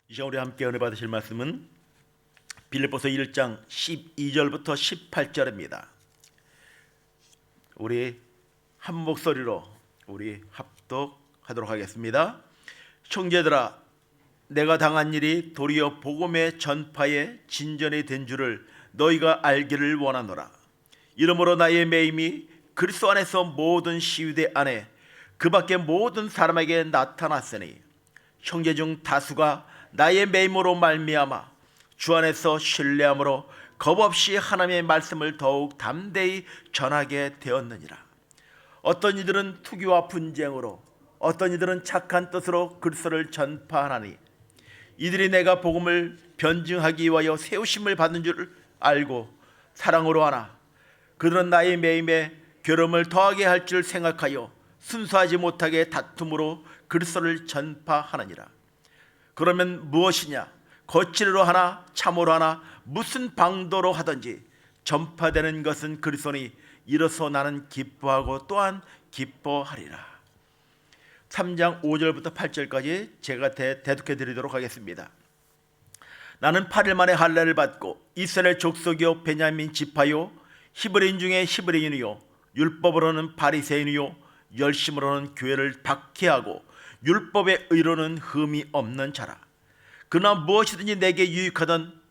이 시간 우리 함께 은혜 받으실 말씀은 빌립보서 1장 12절부터 18절입니다. 우리 한 목소리로 우리 합독하도록 하겠습니다. 형제들아, 내가 당한 일이 도리어 복음의 전파에 진전이 된 줄을 너희가 알기를 원하노라. 이러므로 나의 매임이 그리스도 안에서 모든 시위대 안에 그 밖에 모든 사람에게 나타났으니 형제 중 다수가 나의 매임으로 말미암아 주 안에서 신뢰함으로 겁없이 하나님의 말씀을 더욱 담대히 전하게 되었느니라. 어떤 이들은 투기와 분쟁으로, 어떤 이들은 착한 뜻으로 그리스도를 전파하나니 이들이 내가 복음을 변증하기 위하여 세우심을 받는 줄 알고 사랑으로 하나 그들은 나의 매임에 괴로움을 더하게 할 줄 생각하여 순수하지 못하게 다툼으로 그리스도를 전파하느니라. 그러면 무엇이냐? 거칠로 하나 참으로 하나 무슨 방도로 하든지 전파되는 것은 그리스도니 이로써 나는 기뻐하고 또한 기뻐하리라. 3장 5절부터 8절까지 제가 대독해 드리도록 하겠습니다. 나는 8일 만에 할례를 받고 이스라엘 족속이요 베냐민 지파요 히브리인 중에 히브리인이요 율법으로는 바리새인이요 열심으로는 교회를 박해하고 율법의 의로는 흠이 없는 자라. 그러나 무엇이든지 내게 유익하던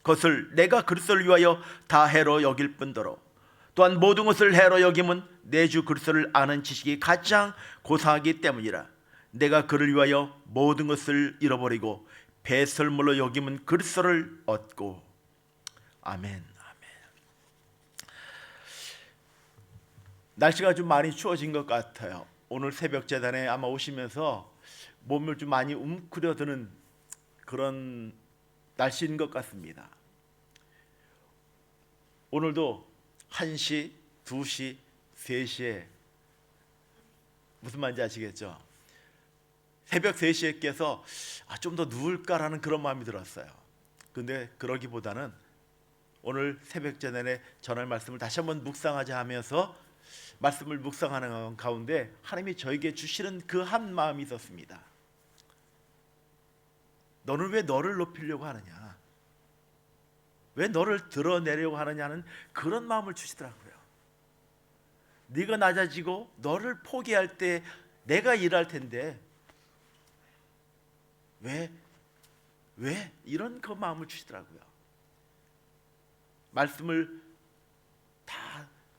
것을 내가 그리스도를 위하여 다 해로 여길 뿐더러 또한 모든 것을 해로 여김은 내 주 그리스도를 아는 지식이 가장 고상하기 때문이라. 내가 그를 위하여 모든 것을 잃어버리고 배설물로 여김은 그리스도를 얻고. 아멘. 날씨가 좀 많이 추워진 것 같아요. 오늘 새벽 제단에 아마 오시면서 몸을 좀 많이 웅크려드는 그런 날씨인 것 같습니다. 오늘도 1시, 2시, 3시에 무슨 말인지 아시겠죠? 새벽 3시에 깨서 좀 더 누울까라는 그런 마음이 들었어요. 근데 그러기보다는 오늘 새벽 제단에 전할 말씀을 다시 한번 묵상하자 하면서 말씀을 묵상하는 가운데 하나님이 저에게 주시는 그 한 마음이 있었습니다. 너는 왜 너를 높이려고 하느냐? 왜 너를 드러내려고 하느냐는 그런 마음을 주시더라고요. 네가 낮아지고 너를 포기할 때 내가 일할 텐데 왜 이런 그 마음을 주시더라고요. 말씀을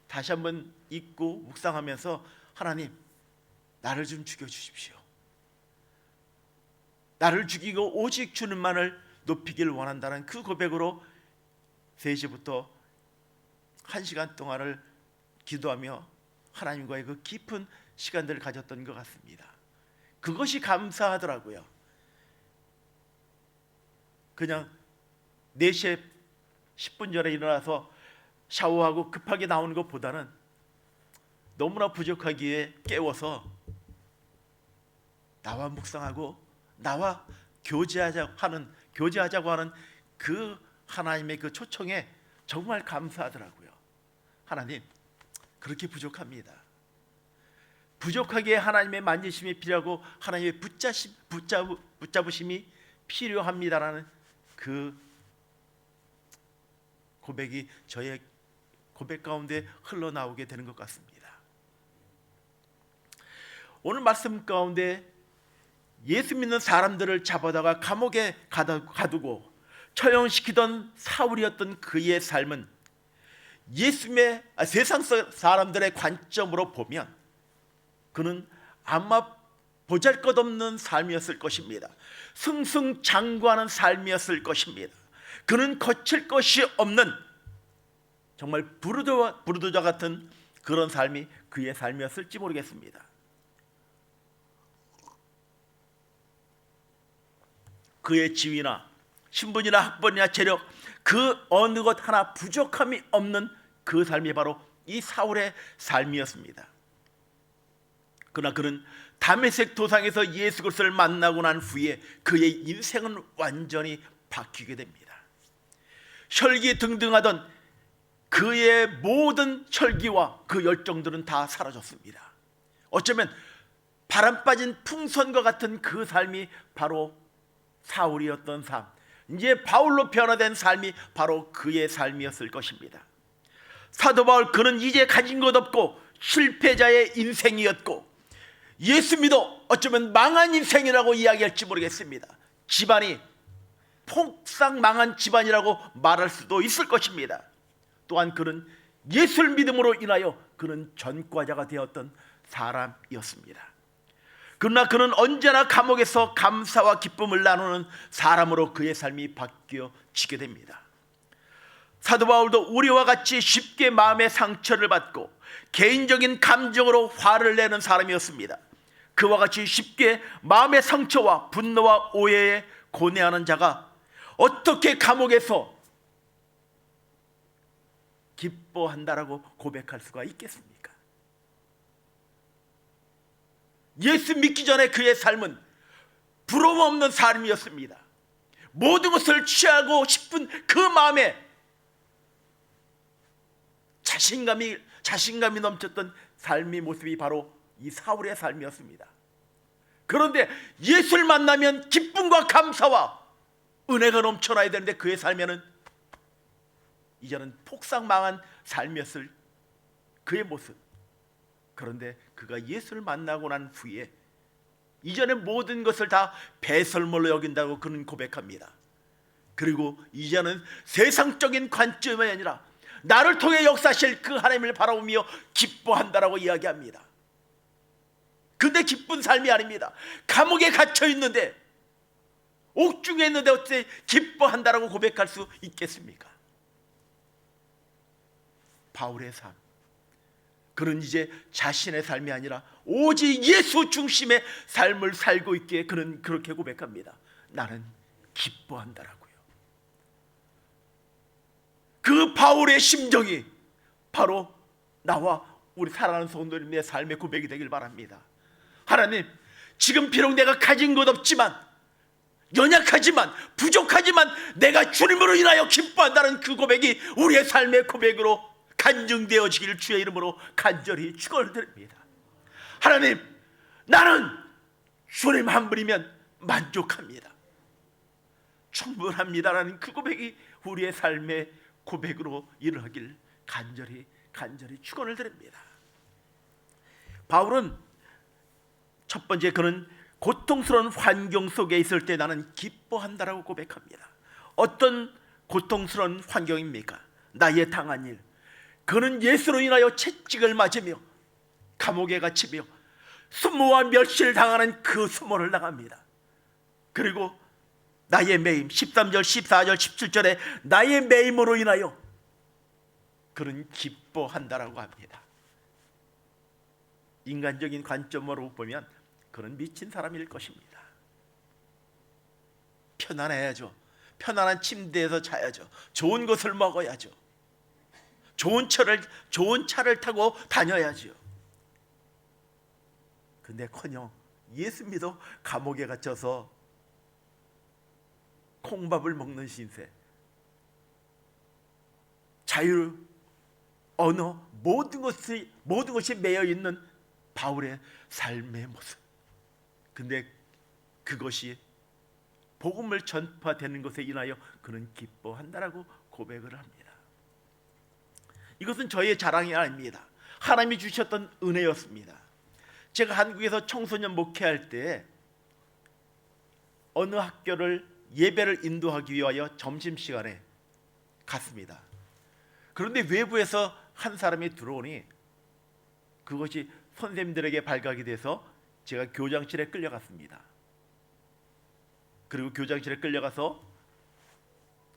다시 한번 읽고 묵상하면서 하나님, 나를 좀 죽여주십시오. 나를 죽이고 오직 주님만을 높이기를 원한다는 그 고백으로 3시부터 1시간 동안을 기도하며 하나님과의 그 깊은 시간들을 가졌던 것 같습니다. 그것이 감사하더라고요. 그냥 4시에 10분 전에 일어나서 샤워하고 급하게 나오는 것보다는 너무나 부족하기에 깨워서 나와 묵상하고 나와 교제하자고 하는 그 하나님의 그 초청에 정말 감사하더라고요. 하나님, 그렇게 부족합니다. 부족하기에 하나님의 만지심이 필요하고 하나님의 붙잡으심이 필요합니다라는 그 고백이 저의 고백 가운데 흘러나오게 되는 것 같습니다. 오늘 말씀 가운데 예수 믿는 사람들을 잡아다가 감옥에 가두고 처형시키던 사울이었던 그의 삶은 세상 사람들의 관점으로 보면 그는 아마 보잘것없는 삶이었을 것입니다. 승승장구하는 삶이었을 것입니다. 그는 거칠 것이 없는 정말 부르도자 같은 그런 삶이 그의 삶이었을지 모르겠습니다. 그의 지위나 신분이나 학벌이나 재력 그 어느 것 하나 부족함이 없는 그 삶이 바로 이 사울의 삶이었습니다. 그러나 그는 다메섹 도상에서 예수 그리스도를 만나고 난 후에 그의 인생은 완전히 바뀌게 됩니다. 혈기등등하던 그의 모든 혈기와 그 열정들은 다 사라졌습니다. 어쩌면 바람 빠진 풍선과 같은 그 삶이 바로 사울이었던 삶, 이제 바울로 변화된 삶이 바로 그의 삶이었을 것입니다. 사도 바울, 그는 이제 가진 것 없고 실패자의 인생이었고 예수 믿어 어쩌면 망한 인생이라고 이야기할지 모르겠습니다. 집안이 폭삭 망한 집안이라고 말할 수도 있을 것입니다. 또한 그는 예수를 믿음으로 인하여 그는 전과자가 되었던 사람이었습니다. 그러나 그는 언제나 감옥에서 감사와 기쁨을 나누는 사람으로 그의 삶이 바뀌어지게 됩니다. 사도 바울도 우리와 같이 쉽게 마음의 상처를 받고 개인적인 감정으로 화를 내는 사람이었습니다. 그와 같이 쉽게 마음의 상처와 분노와 오해에 고뇌하는 자가 어떻게 감옥에서 기뻐한다라고 고백할 수가 있겠습니까? 예수 믿기 전에 그의 삶은 부러움 없는 삶이었습니다. 모든 것을 취하고 싶은 그 마음에 자신감이 넘쳤던 삶의 모습이 바로 이 사울의 삶이었습니다. 그런데 예수를 만나면 기쁨과 감사와 은혜가 넘쳐나야 되는데 그의 삶에는 이제는 폭삭 망한 삶이었을 그의 모습. 그런데 그가 예수를 만나고 난 후에 이전의 모든 것을 다 배설물로 여긴다고 그는 고백합니다. 그리고 이제는 세상적인 관점이 아니라 나를 통해 역사하실 그 하나님을 바라보며 기뻐한다라고 이야기합니다. 근데 기쁜 삶이 아닙니다. 감옥에 갇혀 있는데, 옥중에 있는데 어떻게 기뻐한다라고 고백할 수 있겠습니까? 바울의 삶, 그는 이제 자신의 삶이 아니라 오직 예수 중심의 삶을 살고 있기에 그는 그렇게 고백합니다. 나는 기뻐한다라고요. 그 바울의 심정이 바로 나와 우리 사랑하는 성도님의 삶의 고백이 되길 바랍니다. 하나님, 지금 비록 내가 가진 것 없지만, 연약하지만, 부족하지만 내가 주님으로 인하여 기뻐한다는 그 고백이 우리의 삶의 고백으로 간증되어지기를 주의 이름으로 간절히 축원드립니다. 하나님, 나는 주님 한 분이면 만족합니다, 충분합니다라는 그 고백이 우리의 삶의 고백으로 일어나길 간절히 축원을 드립니다. 바울은 첫 번째, 그는 고통스러운 환경 속에 있을 때 나는 기뻐한다라고 고백합니다. 어떤 고통스러운 환경입니까? 나의 당한 일, 그는 예수로 인하여 채찍을 맞으며 감옥에 갇히며 수모와 멸시를 당하는 그 수모를 당합니다. 그리고 나의 매임, 13절, 14절, 17절에 나의 매임으로 인하여 그는 기뻐한다라고 합니다. 인간적인 관점으로 보면 그는 미친 사람일 것입니다. 편안해야죠. 편안한 침대에서 자야죠. 좋은 것을 먹어야죠. 좋은 차를 타고 다녀야죠. 근데커녕 예수 믿어 감옥에 갇혀서 콩밥을 먹는 신세, 자유, 언어, 모든 것이 매여 있는 바울의 삶의 모습. 근데 그것이 복음을 전파되는 것에 인하여 그는 기뻐한다라고 고백을 합니다. 이것은 저의 자랑이 아닙니다. 하나님이 주셨던 은혜였습니다. 제가 한국에서 청소년 목회할 때 어느 학교를 예배를 인도하기 위하여 점심시간에 갔습니다. 그런데 외부에서 한 사람이 들어오니 그것이 선생님들에게 발각이 돼서 제가 교장실에 끌려갔습니다. 그리고 교장실에 끌려가서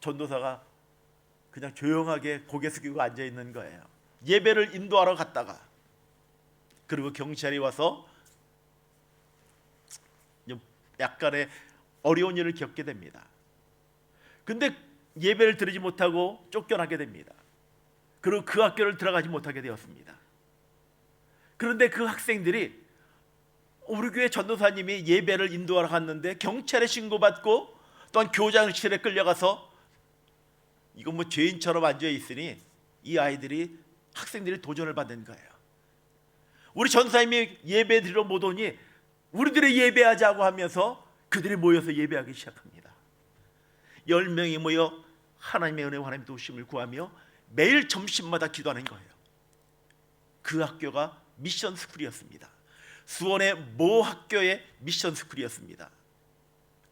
전도사가 그냥 조용하게 고개 숙이고 앉아있는 거예요. 예배를 인도하러 갔다가, 그리고 경찰이 와서 약간의 어려운 일을 겪게 됩니다. 근데 예배를 드리지 못하고 쫓겨나게 됩니다. 그리고 그 학교를 들어가지 못하게 되었습니다. 그런데 그 학생들이 우리 교회 전도사님이 예배를 인도하러 갔는데 경찰에 신고받고 또한 교장실에 끌려가서 이건 뭐 죄인처럼 앉아있으니 이 학생들이 도전을 받는 거예요. 우리 전도사님이 예배 드리러 못 오니 우리들이 예배하자고 하면서 그들이 모여서 예배하기 시작합니다. 10명이 모여 하나님의 은혜와 하나님의 도우심을 구하며 매일 점심마다 기도하는 거예요. 그 학교가 미션 스쿨이었습니다. 수원의 모 학교의 미션 스쿨이었습니다.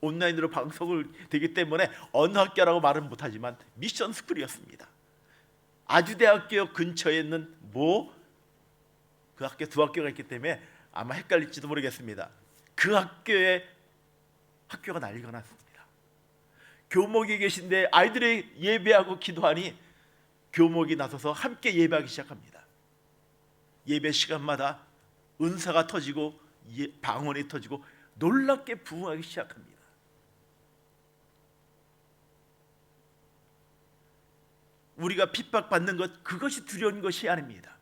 온라인으로 방송을 되기 때문에 어느 학교라고 말은 못하지만 미션 스쿨이었습니다. 아주대학교 근처에 있는 그 학교 두 학교가 있기 때문에 아마 헷갈릴지도 모르겠습니다. 그 학교가 난리가 났습니다. 교목이 계신데 아이들이 예배하고 기도하니 교목이 나서서 함께 예배하기 시작합니다. 예배 시간마다 은사가 터지고 방언이 터지고 놀랍게 부흥하기 시작합니다. 우리가 핍박받는 것, 그것이 두려운 것이 아닙니다.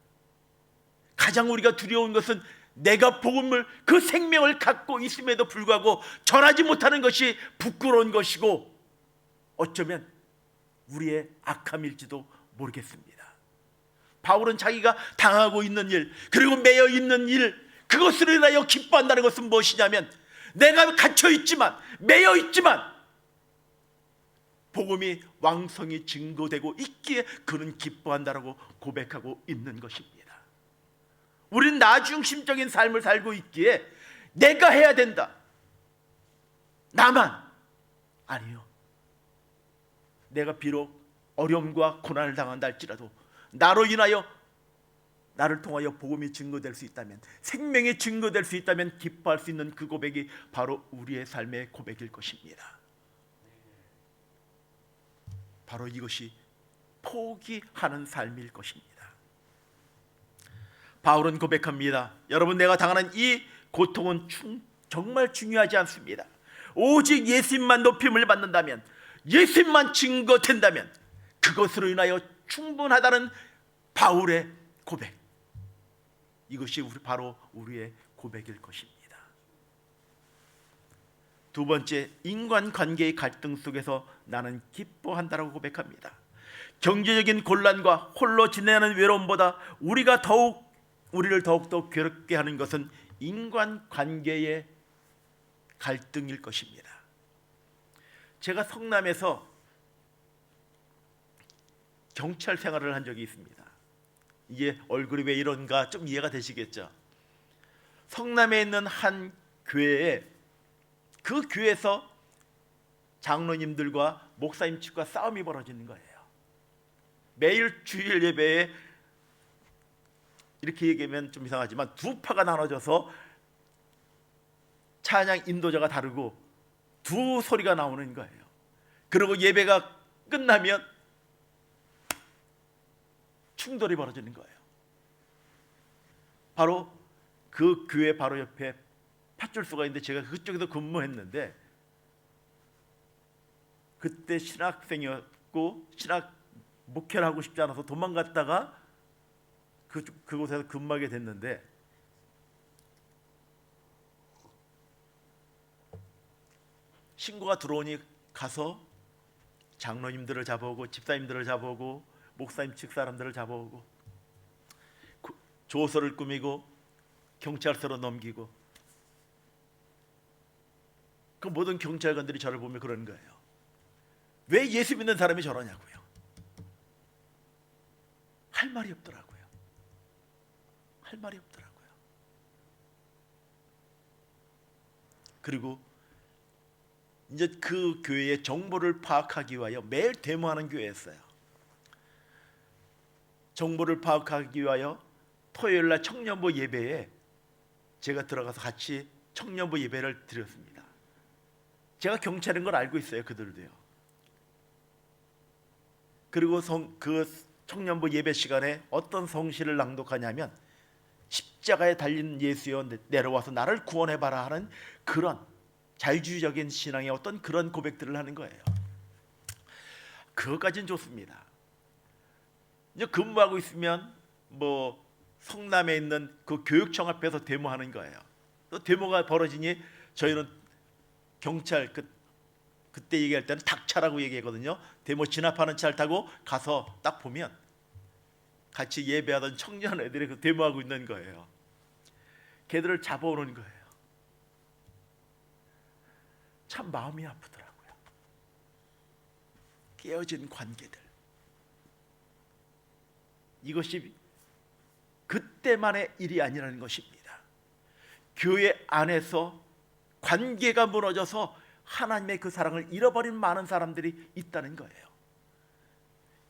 가장 우리가 두려운 것은 내가 복음을, 그 생명을 갖고 있음에도 불구하고 전하지 못하는 것이 부끄러운 것이고 어쩌면 우리의 악함일지도 모르겠습니다. 바울은 자기가 당하고 있는 일, 그리고 매여 있는 일, 그것으로 인하여 기뻐한다는 것은 무엇이냐면 내가 갇혀 있지만, 매여 있지만 복음이 왕성히 증거되고 있기에 그는 기뻐한다라고 고백하고 있는 것입니다. 우리는 나 중심적인 삶을 살고 있기에 내가 해야 된다, 나만, 아니요. 내가 비록 어려움과 고난을 당한다 할지라도 나로 인하여, 나를 통하여 복음이 증거될 수 있다면, 생명이 증거될 수 있다면 기뻐할 수 있는 그 고백이 바로 우리의 삶의 고백일 것입니다. 바로 이것이 포기하는 삶일 것입니다. 바울은 고백합니다. 여러분, 내가 당하는 이 고통은 정말 중요하지 않습니다. 오직 예수님만 높임을 받는다면, 예수님만 증거된다면 그것으로 인하여 충분하다는 바울의 고백, 이것이 바로 우리의 고백일 것입니다. 두 번째, 인간관계의 갈등 속에서 나는 기뻐한다라고 고백합니다. 경제적인 곤란과 홀로 지내는 외로움보다 우리를 더욱더 괴롭게 하는 것은 인간관계의 갈등일 것입니다. 제가 성남에서 경찰 생활을 한 적이 있습니다. 이게 얼굴이 왜 이런가 좀 이해가 되시겠죠? 성남에 있는 한 교회에, 그 교회에서 장로님들과 목사님 측과 싸움이 벌어지는 거예요. 매일 주일 예배에, 이렇게 얘기하면 좀 이상하지만 두 파가 나눠져서 찬양 인도자가 다르고 두 소리가 나오는 거예요. 그리고 예배가 끝나면 충돌이 벌어지는 거예요. 바로 그 교회 바로 옆에 파출소가 있는데 제가 그쪽에서 근무했는데, 그때 신학생이었고 신학 목회를 하고 싶지 않아서 도망갔다가 그곳에서 근무하게 됐는데, 신고가 들어오니 가서 장로님들을 잡아오고 집사님들을 잡아오고 목사님 측 사람들을 잡아오고 조서를 꾸미고 경찰서로 넘기고, 그 모든 경찰관들이 저를 보며 그러는 거예요. 왜 예수 믿는 사람이 저러냐고요. 할 말이 없더라고요. 할 말이 없더라고요. 그리고 이제 그 교회의 정보를 파악하기 위하여 매일 데모하는 교회였어요. 정보를 파악하기 위하여 토요일날 청년부 예배에 제가 들어가서 같이 청년부 예배를 드렸습니다. 제가 경찰인 걸 알고 있어요, 그들도요. 그리고 그 청년부 예배 시간에 어떤 성시를 낭독하냐면, 십자가에 달린 예수여 내려와서 나를 구원해봐라 하는 그런 자유주의적인 신앙의 어떤 그런 고백들을 하는 거예요. 그것까지는 좋습니다. 이제 근무하고 있으면 성남에 있는 그 교육청 앞에서 데모하는 거예요. 또 데모가 벌어지니 저희는 경찰, 그때 얘기할 때는 닥차라고 얘기하거든요. 데모 진압하는 차를 타고 가서 딱 보면 같이 예배하던 청년 애들이 그 데모하고 있는 거예요. 걔들을 잡아오는 거예요. 참 마음이 아프더라고요. 깨어진 관계들, 이것이 그때만의 일이 아니라는 것입니다. 교회 안에서 관계가 무너져서 하나님의 그 사랑을 잃어버린 많은 사람들이 있다는 거예요.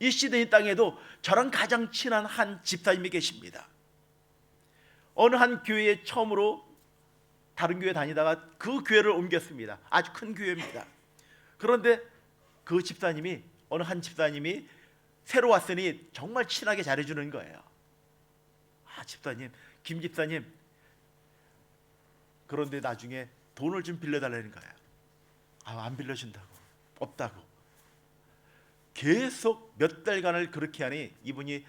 이 시드니 땅에도 저랑 가장 친한 한 집사님이 계십니다. 어느 한 교회에 처음으로 다른 교회 다니다가 그 교회를 옮겼습니다. 아주 큰 교회입니다. 그런데 그 집사님이, 어느 한 집사님이 새로 왔으니 정말 친하게 잘해주는 거예요. 집사님, 김 집사님, 그런데 나중에 돈을 좀 빌려달라는 거예요. 안 빌려준다고, 없다고. 계속 몇 달간을 그렇게 하니 이분이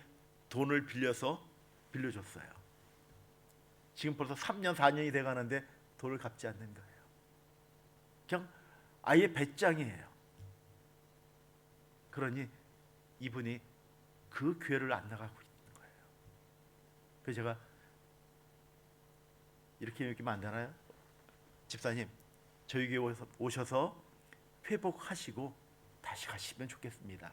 돈을 빌려줬어요. 지금 벌써 3년 4년이 돼가는데 돈을 갚지 않는 거예요. 그냥 아예 배짱이에요. 그러니 이분이 그 교회를 안 나가고 있는 거예요. 그래서 제가 이렇게 얘기하면 안 되나요? 집사님, 저희 교회 오셔서 회복하시고 다시 가시면 좋겠습니다.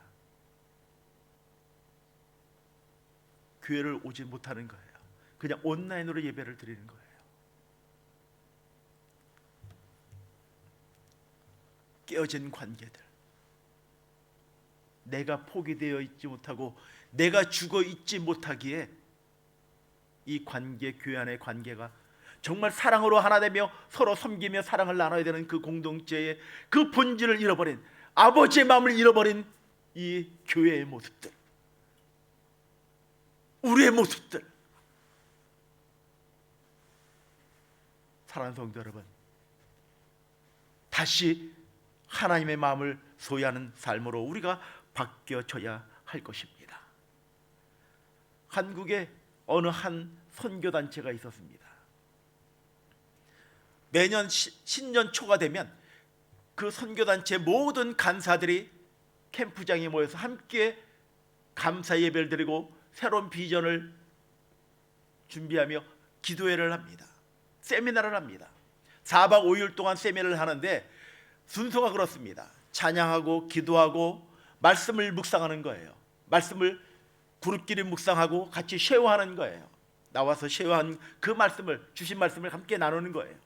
교회를 오지 못하는 거예요. 그냥 온라인으로 예배를 드리는 거예요. 깨어진 관계들, 내가 포기되어 있지 못하고 내가 죽어 있지 못하기에 이 관계, 교회 안의 관계가 정말 사랑으로 하나 되며 서로 섬기며 사랑을 나눠야 되는 그 공동체의 그 본질을 잃어버린, 아버지의 마음을 잃어버린 이 교회의 모습들, 우리의 모습들. 사랑하는 성도 여러분, 다시 하나님의 마음을 소유하는 삶으로 우리가 바뀌어져야 할 것입니다. 한국에 어느 한 선교단체가 있었습니다. 매년 신년 초가 되면 그 선교단체 모든 간사들이 캠프장에 모여서 함께 감사 예배를 드리고 새로운 비전을 준비하며 기도회를 합니다. 세미나를 합니다. 4박 5일 동안 세미나를 하는데 순서가 그렇습니다. 찬양하고 기도하고 말씀을 묵상하는 거예요. 말씀을 그룹끼리 묵상하고 같이 쉐어하는 거예요. 나와서 쉐어한 그 말씀을, 주신 말씀을 함께 나누는 거예요.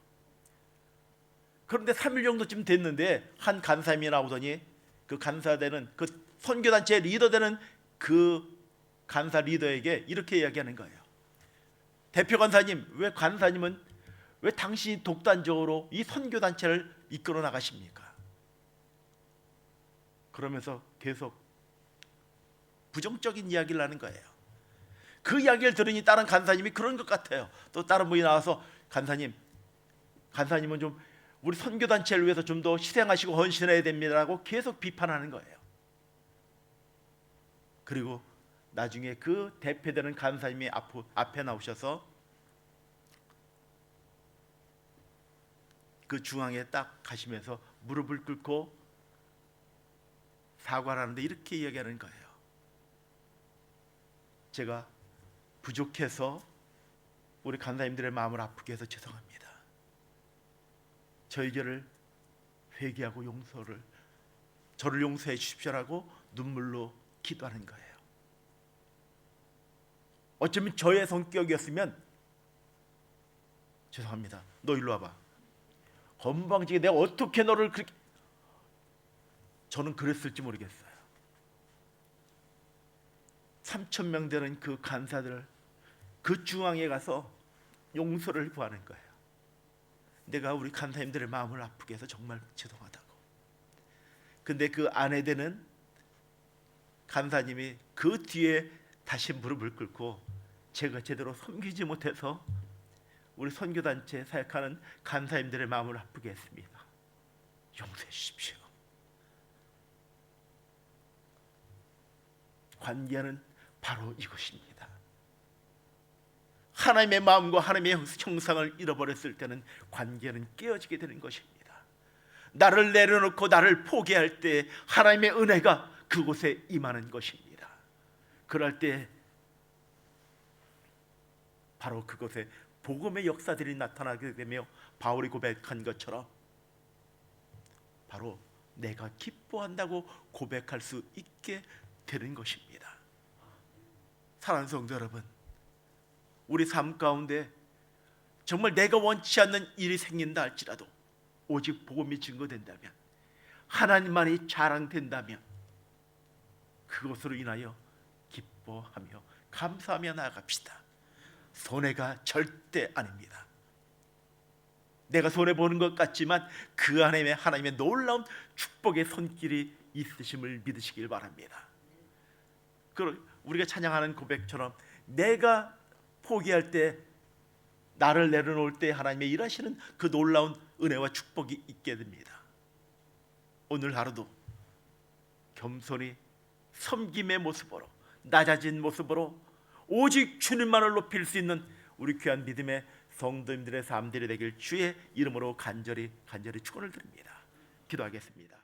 그런데 3일 정도쯤 됐는데 한 간사님이 나오더니 그 간사되는, 그 선교단체 리더 되는 그 간사 리더에게 이렇게 이야기하는 거예요. 대표 간사님, 왜 당신이 독단적으로 이 선교단체를 이끌어 나가십니까? 그러면서 계속 부정적인 이야기를 하는 거예요. 그 이야기를 들으니 다른 간사님이 그런 것 같아요. 또 다른 분이 나와서 간사님은 좀 우리 선교단체를 위해서 좀 더 희생하시고 헌신해야 됩니다라고 계속 비판하는 거예요. 그리고 나중에 그 대표되는 간사님이 앞에 나오셔서 그 중앙에 딱 가시면서 무릎을 꿇고 사과를 하는데 이렇게 이야기하는 거예요. 제가 부족해서 우리 간사님들의 마음을 아프게 해서 죄송합니다. 저희들을 회개하고 저를 용서해 주십시오라고 눈물로 기도하는 거예요. 어쩌면 저의 성격이었으면 죄송합니다. 너 일로 와봐. 건방지게 내가 어떻게 너를 그렇게, 저는 그랬을지 모르겠어요. 3,000명 되는 그 간사들 그 중앙에 가서 용서를 구하는 거예요. 내가 우리 간사님들의 마음을 아프게 해서 정말 죄송하다고. 근데 그 아내 되는 간사님이 그 뒤에 다시 무릎을 꿇고 제가 제대로 섬기지 못해서 우리 선교단체 사역하는 간사님들의 마음을 아프게 했습니다. 용서해 주십시오. 관계는 바로 이것입니다. 하나님의 마음과 하나님의 형상을 잃어버렸을 때는 관계는 깨어지게 되는 것입니다. 나를 내려놓고 나를 포기할 때 하나님의 은혜가 그곳에 임하는 것입니다. 그럴 때 바로 그곳에 복음의 역사들이 나타나게 되며 바울이 고백한 것처럼 바로 내가 기뻐한다고 고백할 수 있게 되는 것입니다. 사랑하는 성도 여러분, 우리 삶 가운데 정말 내가 원치 않는 일이 생긴다 할지라도 오직 복음이 증거된다면, 하나님만이 자랑된다면 그것으로 인하여 기뻐하며 감사하며 나아갑시다. 손해가 절대 아닙니다. 내가 손해보는 것 같지만 그 안에 하나님의 놀라운 축복의 손길이 있으심을 믿으시길 바랍니다. 우리가 찬양하는 고백처럼 내가 포기할 때, 나를 내려놓을 때 하나님의 일하시는 그 놀라운 은혜와 축복이 있게 됩니다. 오늘 하루도 겸손히 섬김의 모습으로, 낮아진 모습으로 오직 주님만을 높일 수 있는 우리 귀한 믿음의 성도님들의 삶들이 되길 주의 이름으로 간절히 축원을 드립니다. 기도하겠습니다.